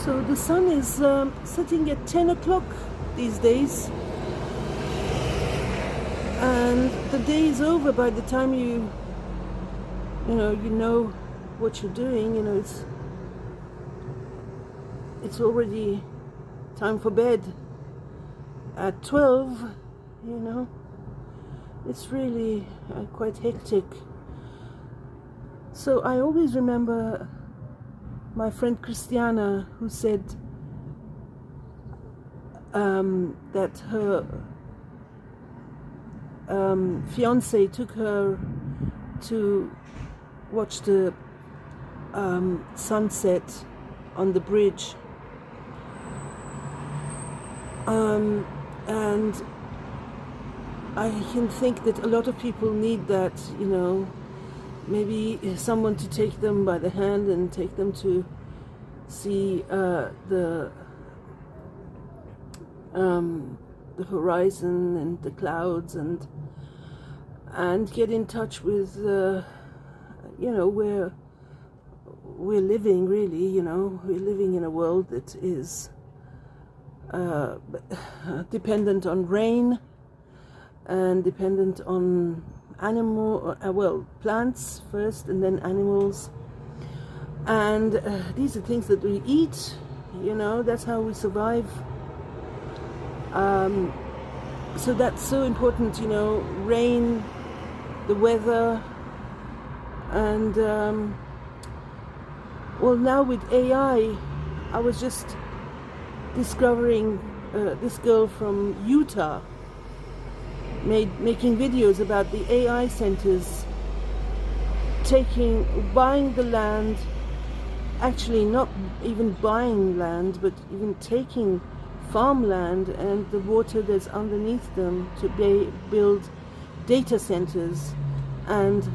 So the sun is setting at 10 o'clock these days, and the day is over by the time you know what you're doing. It's already time for bed at 12. It's really quite hectic. So I always remember my friend Christiana, who said that her fiance took her to watch the sunset on the bridge, and I can think that a lot of people need that, maybe someone to take them by the hand and take them to see the horizon and the clouds, and get in touch with where we're living. Really, we're living in a world that is dependent on rain and dependent on plants first and then animals, and these are things that we eat. That's how we survive. So that's so important, rain, the weather, and now with AI, I was just discovering this girl from Utah making videos about the AI centers buying the land, actually not even buying land, but even taking farmland and the water that's underneath them to build data centers, and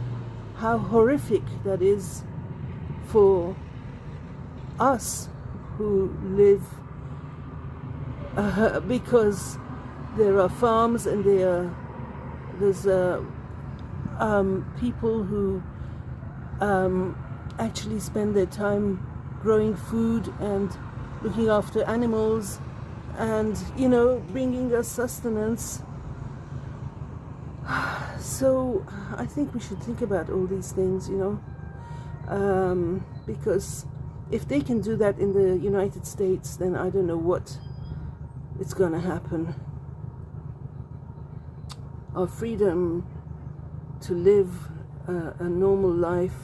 how horrific that is for us who live because there are farms and there's people who actually spend their time growing food and looking after animals and bringing us sustenance. So I think we should think about all these things, because if they can do that in the United States, then I don't know what is going to happen. Our freedom to live a normal life